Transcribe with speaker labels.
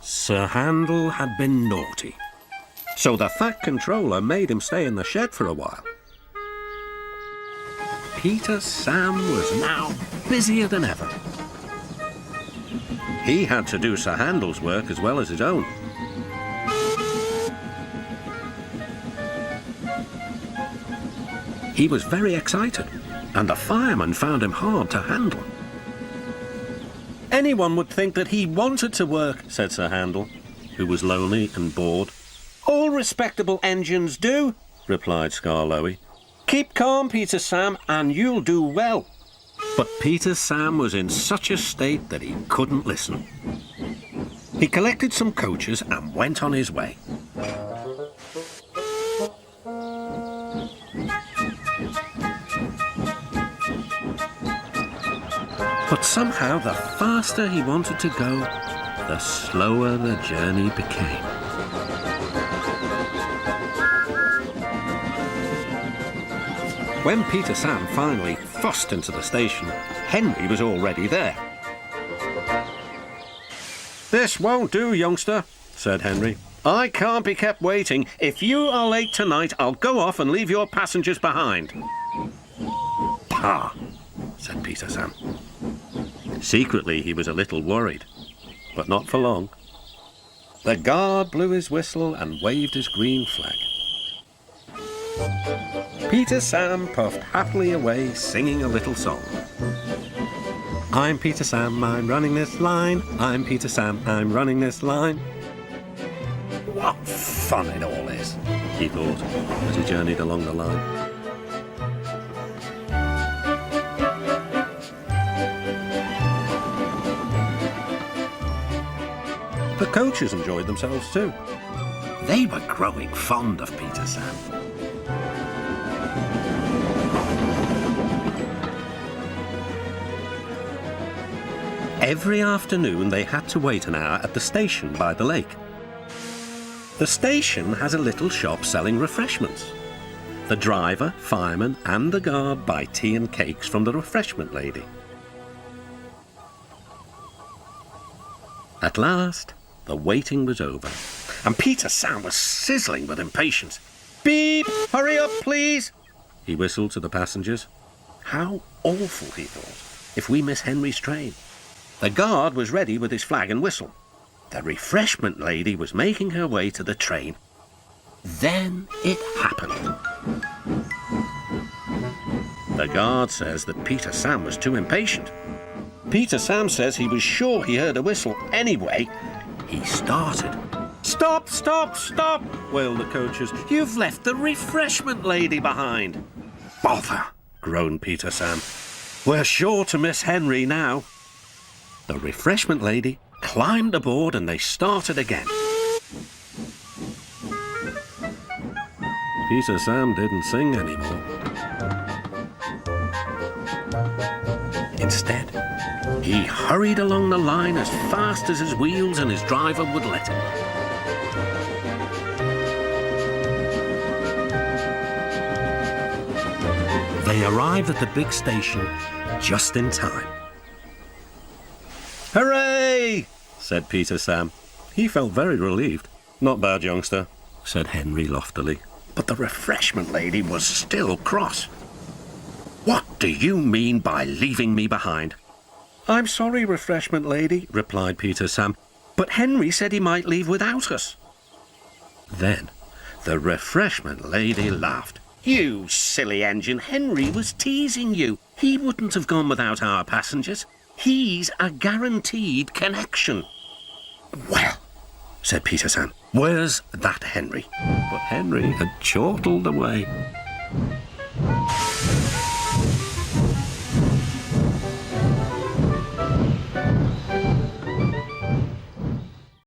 Speaker 1: Sir Handel had been naughty, so the Fat Controller made him stay in the shed for a while. Peter Sam was now busier than ever. He had to do Sir Handel's work as well as his own. He was very excited, and the fireman found him hard to handle. Anyone would think that he wanted to work, said Sir Handel, who was lonely and bored. All respectable engines do, replied Skarloey. Keep calm, Peter Sam, and you'll do well. But Peter Sam was in such a state that he couldn't listen. He collected some coaches and went on his way. But somehow, the faster he wanted to go, the slower the journey became. When Peter Sam finally fussed into the station, Henry was already there. "This won't do, youngster," said Henry. "I can't be kept waiting. If you are late tonight, I'll go off and leave your passengers behind." "Pah," said Peter Sam. Secretly, he was a little worried, but not for long. The guard blew his whistle and waved his green flag. Peter Sam puffed happily away, singing a little song. "I'm Peter Sam, I'm running this line. I'm Peter Sam, I'm running this line." What fun it all is, he thought, as he journeyed along the line. The coaches enjoyed themselves too. They were growing fond of Peter Sam. Every afternoon they had to wait an hour at the station by the lake. The station has a little shop selling refreshments. The driver, fireman and the guard buy tea and cakes from the Refreshment Lady. At last, the waiting was over, and Peter Sam was sizzling with impatience. "Beep! Hurry up, please!" he whistled to the passengers. How awful, he thought, if we miss Henry's train. The guard was ready with his flag and whistle. The Refreshment Lady was making her way to the train. Then it happened. The guard says that Peter Sam was too impatient. Peter Sam says he was sure he heard a whistle. Anyway, he started. "Stop, stop, stop!" wailed the coaches. "You've left the Refreshment Lady behind." "Bother!" groaned Peter Sam. "We're sure to miss Henry now." The Refreshment Lady climbed aboard and they started again. Peter Sam didn't sing anymore. Instead, he hurried along the line as fast as his wheels and his driver would let him. They arrived at the big station just in time. "Hooray!" said Peter Sam. He felt very relieved. "Not bad, youngster," said Henry loftily. But the Refreshment Lady was still cross. "What do you mean by leaving me behind?" "I'm sorry, Refreshment Lady," replied Peter Sam, "but Henry said he might leave without us." Then the Refreshment Lady laughed. "You silly engine, Henry was teasing you. He wouldn't have gone without our passengers. He's a guaranteed connection." "Well," said Peter Sam, "where's that Henry?" But Henry had chortled away.